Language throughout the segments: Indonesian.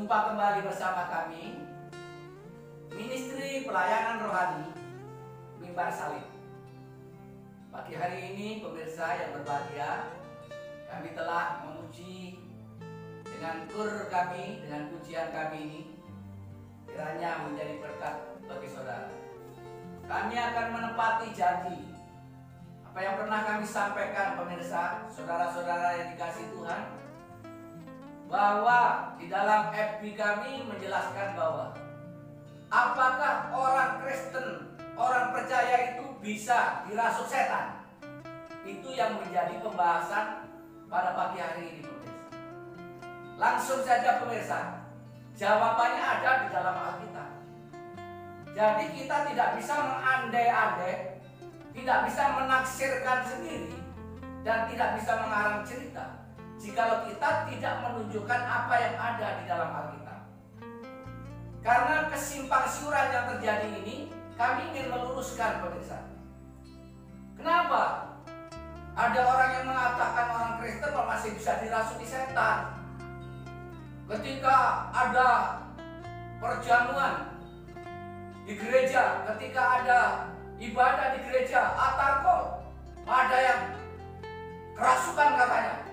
Jumpa kembali bersama kami, Ministry Pelayanan Rohani Mimbar Salib. Pagi hari ini pemirsa yang berbahagia, kami telah memuji dengan kur kami, dengan pujian kami ini, kiranya menjadi berkat bagi saudara. Kami akan menepati janji apa yang pernah kami sampaikan pemirsa, saudara-saudara yang dikasihi Tuhan, bahwa di dalam FB kami menjelaskan bahwa apakah orang Kristen, orang percaya itu bisa dirasuk setan? Itu yang menjadi pembahasan pada pagi hari ini pemirsa. Langsung saja pemirsa, jawabannya ada di dalam Alkitab. Jadi kita tidak bisa mengandai-andai, tidak bisa menaksirkan sendiri, dan tidak bisa mengarang cerita jikalau kita tidak menunjukkan apa yang ada di dalam Alkitab. Karena kesimpang siuran yang terjadi ini, kami ingin meluruskan pemirsa. Kenapa? Ada orang yang mengatakan orang Kristen masih bisa dirasuki setan. Ketika ada perjamuan di gereja, ketika ada ibadah di gereja, atarkol, ada yang kerasukan katanya,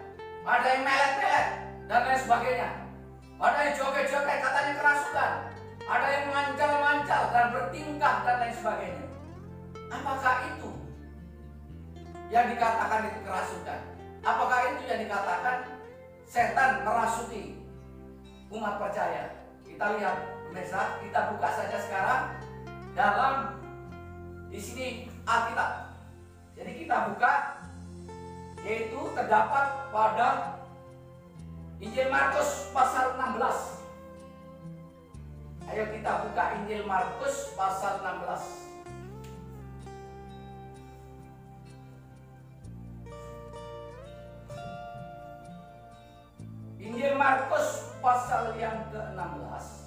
ada yang melet-melet dan lain sebagainya, ada yang joget-joget katanya kerasukan, ada yang mancal-mancal dan bertingkah dan lain sebagainya. Apakah itu yang dikatakan itu kerasukan? Apakah itu yang dikatakan setan merasuki umat percaya? Kita lihat pemirsa, kita buka saja sekarang dalam di sini Alkitab. Jadi kita buka, yaitu terdapat pada Injil Markus pasal 16. Ayo kita buka Injil Markus pasal 16. Injil Markus pasal yang ke-16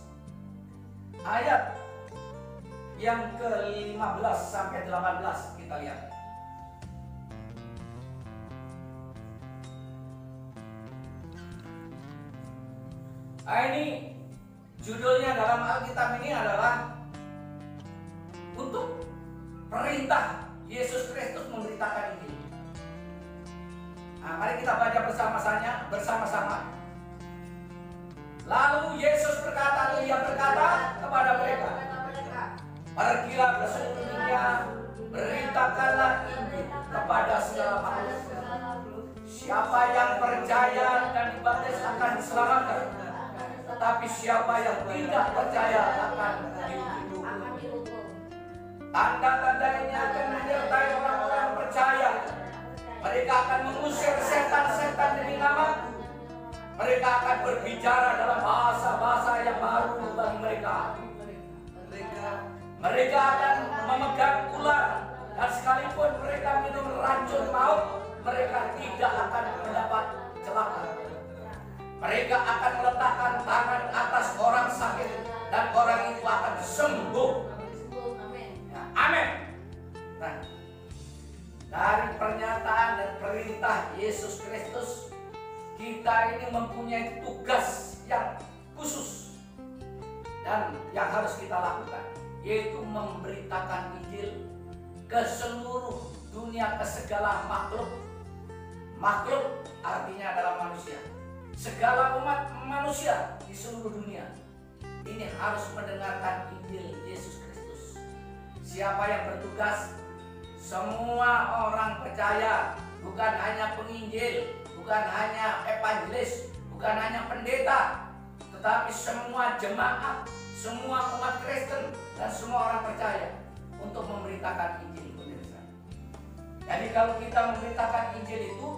ayat yang ke-15 sampai 18 kita lihat. Ini judulnya dalam Alkitab ini adalah untuk perintah Yesus Kristus memberitakan Injil. Nah, mari kita baca bersama-sama. Lalu Yesus berkata kepada mereka, pergilah ke seluruh dunia, beritakanlah Injil kepada segala makhluk. Siapa yang percaya dan dibaptis akan diselamatkan, tetapi siapa yang tidak percaya akan dihukum. Tanda-tanda ini akan menyertai orang-orang percaya. Mereka akan mengusir setan-setan demi nama. Mereka akan berbicara dalam bahasa-bahasa yang baru bagi mereka. Mereka akan memegang ular, dan sekalipun mereka minum racun maut, mereka tidak akan mendapat celaka. Mereka akan meletakkan tangan atas orang sakit, dan orang itu akan sembuh. Amin. Nah, dari pernyataan dan perintah Yesus Kristus, kita ini mempunyai tugas yang khusus dan yang harus kita lakukan, yaitu memberitakan Injil ke seluruh dunia, ke segala makhluk. Makhluk artinya adalah manusia. Segala umat manusia di seluruh dunia ini harus mendengarkan Injil Yesus Kristus. Siapa yang bertugas? Semua orang percaya, bukan hanya penginjil, bukan hanya evangelis, bukan hanya pendeta, tetapi semua jemaat, semua umat Kristen, dan semua orang percaya untuk memberitakan Injil. Jadi kalau kita memberitakan Injil itu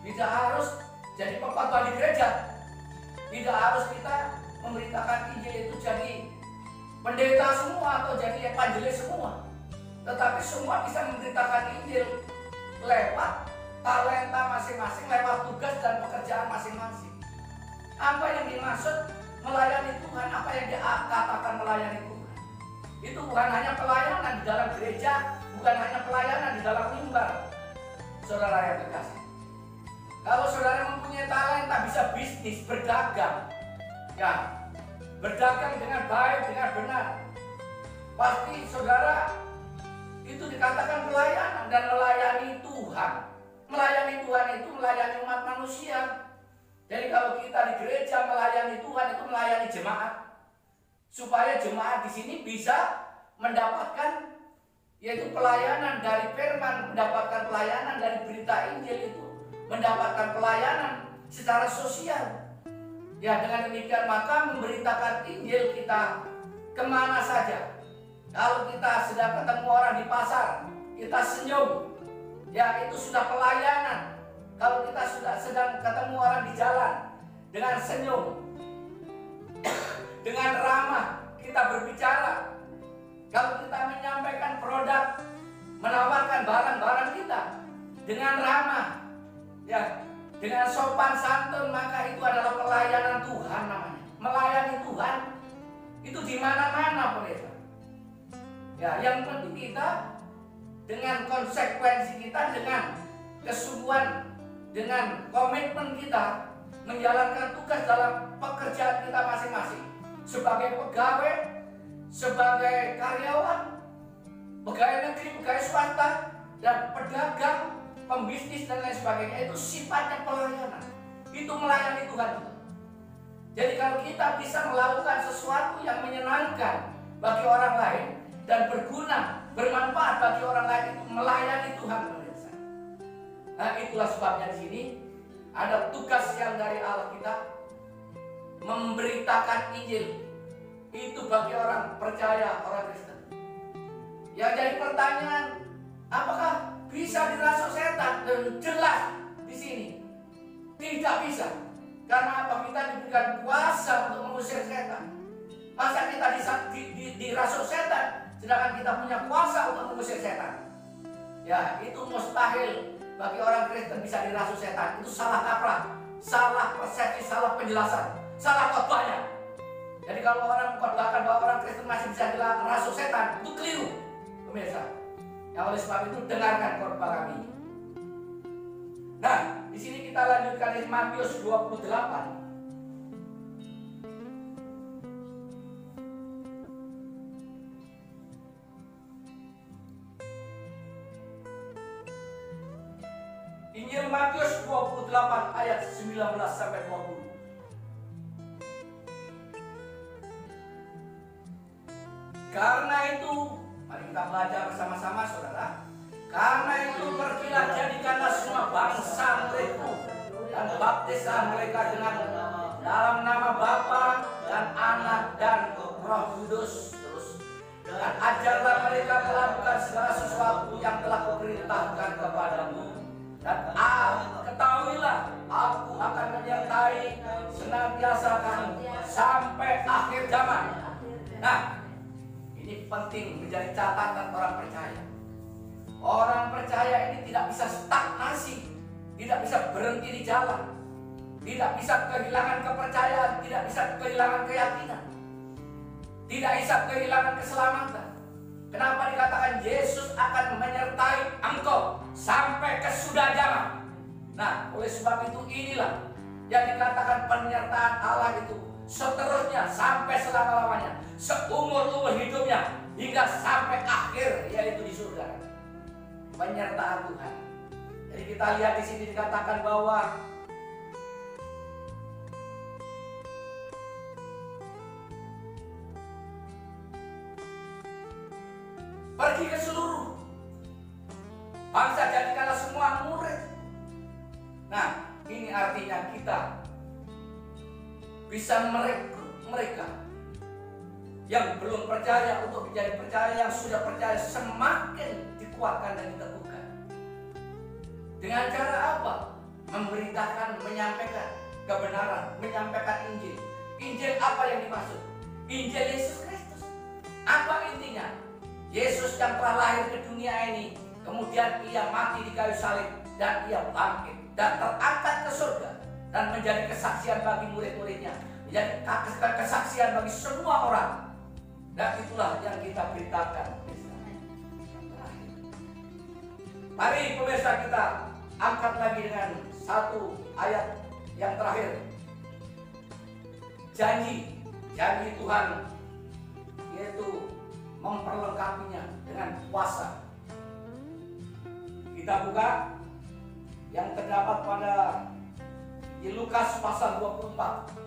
tidak harus jadi pekhotbah di gereja, tidak harus kita memberitakan Injil itu jadi pendeta semua atau jadi evangelis semua, tetapi semua bisa memberitakan Injil lewat talenta masing-masing, lewat tugas dan pekerjaan masing-masing. Apa yang dimaksud melayani Tuhan, apa yang dikatakan melayani Tuhan, itu bukan hanya pelayanan di dalam gereja, bukan hanya pelayanan di dalam mimbar. Saudara yang terkasih, kalau saudara mempunyai talenta, bisa bisnis, berdagang, ya, berdagang dengan baik, dengan benar, pasti saudara itu dikatakan pelayanan dan melayani Tuhan. Melayani Tuhan itu melayani umat manusia. Jadi kalau kita di gereja melayani Tuhan, itu melayani jemaat, supaya jemaat di sini bisa mendapatkan, yaitu pelayanan dari firman, mendapatkan pelayanan dari berita Injil itu, mendapatkan pelayanan secara sosial. Ya, dengan demikian maka memberitakan Injil kita kemana saja. Kalau kita sedang ketemu orang di pasar, kita senyum, ya itu sudah pelayanan. Kalau kita sudah sedang ketemu orang di jalan, dengan senyum, dengan ramah kita berbicara. Kalau kita menyampaikan produk, menawarkan barang-barang kita dengan ramah, ya, dengan sopan santun, maka itu adalah pelayanan Tuhan namanya. Melayani Tuhan itu di mana-mana, pendeta. Ya, yang penting kita dengan konsekuensi kita, dengan kesungguhan, dengan komitmen kita menjalankan tugas dalam pekerjaan kita masing-masing, sebagai pegawai, sebagai karyawan, pegawai negeri, pegawai swasta, dan pedagang, pembisnis dan lain sebagainya, itu sifatnya pelayanan. Itu melayani Tuhan. Jadi kalau kita bisa melakukan sesuatu yang menyenangkan bagi orang lain dan berguna, bermanfaat bagi orang lain, itu melayani Tuhan. Nah, itulah sebabnya di sini ada tugas yang dari Allah kita, memberitakan Injil. Itu bagi orang percaya, orang Kristen. Yang jadi pertanyaan, apakah bisa dirasuk setan? Dan jelas di sini tidak bisa. Karena apa? Kita diberikan kuasa untuk mengusir setan. Masa kita dirasuk setan, sedangkan kita punya kuasa untuk mengusir setan? Ya, itu mustahil bagi orang Kristen bisa dirasuk setan. Itu salah kaprah, salah persepsi, salah penjelasan, salah khotbahnya. Jadi kalau orang mengkhotbahkan bahwa orang Kristen masih bisa dirasuk setan, itu keliru, pemirsa. Yang oleh sebab itu dengarkan khotbah kami. Nah, di sini kita lanjutkan dari Matius 28. Injil Matius 28 ayat 19 sampai 20. Karena itu, mari kita belajar bersama-sama saudara. Karena itu pergilah, jadikanlah semua bangsa mereka dan baptislah mereka dengan dalam nama Bapa dan Anak dan Roh Kudus. Dan ajarlah mereka melakukan segala sesuatu yang telah kuperintahkan kepadamu. Dan ketahuilah, aku akan menyertai senantiasa kamu sampai akhir zaman. Nah, ini penting menjadi catatan orang percaya. Orang percaya ini tidak bisa stagnasi, tidak bisa berhenti di jalan, tidak bisa kehilangan kepercayaan, tidak bisa kehilangan keyakinan, tidak bisa kehilangan keselamatan. Kenapa dikatakan Yesus akan menyertai engkau sampai kesudah zaman? Nah, oleh sebab itu inilah yang dikatakan penyertaan Allah itu seterusnya sampai selama-lamanya, seumur-umur hidupnya hingga sampai akhir, yaitu di surga. Penyertaan Tuhan. Jadi kita lihat di sini dikatakan bahwa pergi ke seluruh bangsa, jadikanlah semua murid. Nah, ini artinya kita bisa merekrut mereka yang belum percaya untuk menjadi percaya, yang sudah percaya semakin dikuatkan dan diteguhkan. Dengan cara apa? Memberitakan, menyampaikan kebenaran, menyampaikan Injil. Injil apa yang dimaksud? Injil Yesus Kristus. Apa intinya? Yesus yang telah lahir ke dunia ini, kemudian ia mati di kayu salib dan ia bangkit dan terangkat ke surga dan menjadi kesaksian bagi murid-muridnya, menjadi kesaksian bagi semua orang. Dan itulah yang kita beritakan. Mari pemirsa, kita angkat lagi dengan satu ayat yang terakhir. Janji Tuhan, yaitu memperlengkapinya dengan kuasa. Kita buka yang terdapat pada di Lukas pasal 24.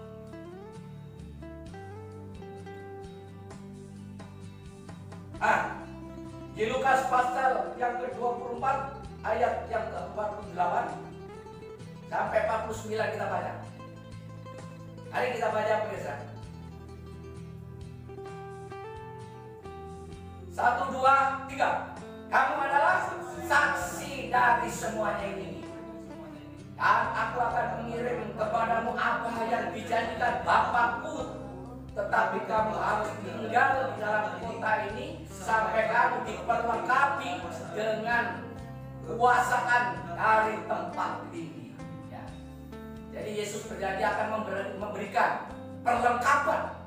Di Lukas pasal yang ke-24 ayat yang ke-48 sampai 49 kita baca. Mari kita baca pemirsa. 1, 2, 3. Kamu adalah saksi dari semuanya ini. Dan aku akan mengirim kepadamu apa yang dijanjikan Bapakku. Tetapi kamu harus tinggal di dalam kota ini sampai kamu diperlengkapi dengan kekuasaan dari tempat tinggi. Ya. Jadi Yesus berjanji akan memberikan perlengkapan,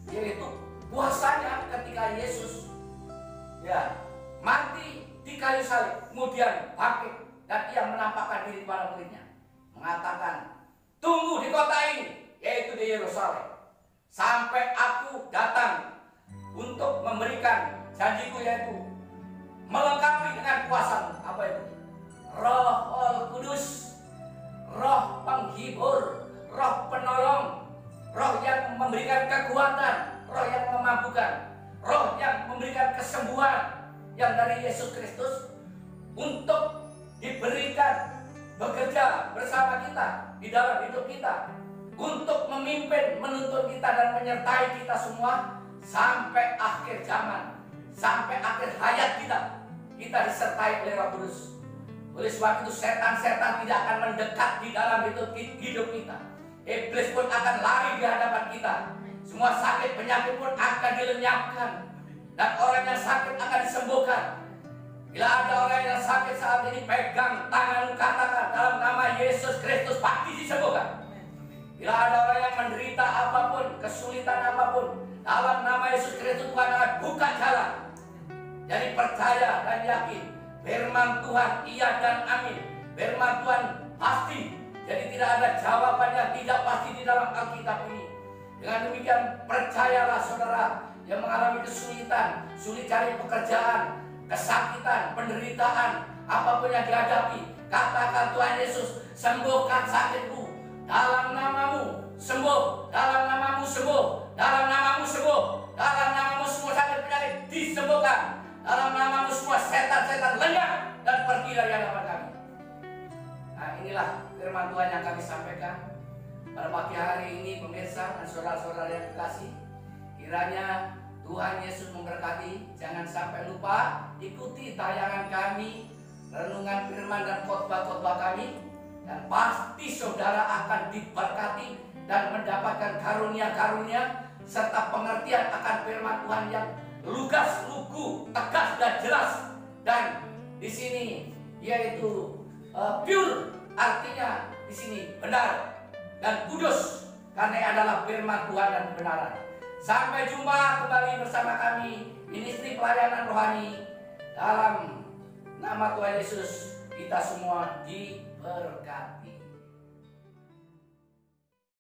yaitu kuasanya ketika Yesus mati di kayu salib, kemudian bangkit dan ia menampakkan diri kepada muridnya, mengatakan, tunggu di kota ini, yaitu di Yerusalem, sampai aku datang untuk memberikan janjiku, yaitu melengkapi dengan kuasa. Apa itu? Roh Kudus, Roh penghibur, Roh penolong, Roh yang memberikan kekuatan, Roh yang memampukan, Roh yang memberikan kesembuhan yang dari Yesus Kristus untuk diberikan bekerja bersama kita di dalam hidup kita, untuk memimpin, menuntun kita dan menyertai kita semua sampai akhir zaman, sampai akhir hayat kita. Kita disertai oleh Roh Kudus. Oleh sebab itu setan-setan tidak akan mendekat di dalam hidup kita. Iblis pun akan lari di hadapan kita. Semua sakit penyakit pun akan dilenyapkan, dan orang yang sakit akan disembuhkan. Bila ada orang yang sakit saat ini, pegang tangan, katakan dalam nama Yesus Kristus, pasti disembuhkan. Bila ada orang yang menderita apapun, kesulitan apapun, dalam nama Yesus Kristus Tuhan akan buka jalan. Jadi percaya dan yakin firman Tuhan iya dan amin. Firman Tuhan pasti. Jadi tidak ada jawaban yang tidak pasti di dalam Alkitab ini. Dengan demikian percayalah saudara yang mengalami kesulitan, sulit cari pekerjaan, kesakitan, penderitaan, apapun yang dihadapi, katakan Tuhan Yesus, sembuhkan sakitku dalam namamu, sembuh dalam namamu, sembuh dalam namamu, sembuh dalam namamu, semua sakit penyakit disembuhkan dalam namamu, semua setan-setan lenyap dan pergi dari hadapan kami. Nah, inilah firman Tuhan yang kami sampaikan pada pagi hari ini, pemirsa dan saudara-saudara yang kekasih. Kiranya Tuhan Yesus memberkati. Jangan sampai lupa ikuti tayangan kami, renungan firman dan khotbah-khotbah kami, dan pasti saudara akan diberkati dan mendapatkan karunia-karunia serta pengertian akan firman Tuhan yang lugas, lugu, tegas dan jelas. Dan di sini yaitu pure, artinya di sini benar dan kudus, karena adalah firman Tuhan dan kebenaran. Sampai jumpa kembali bersama kami, Ministry Pelayanan Rohani. Dalam nama Tuhan Yesus, kita semua diberkati.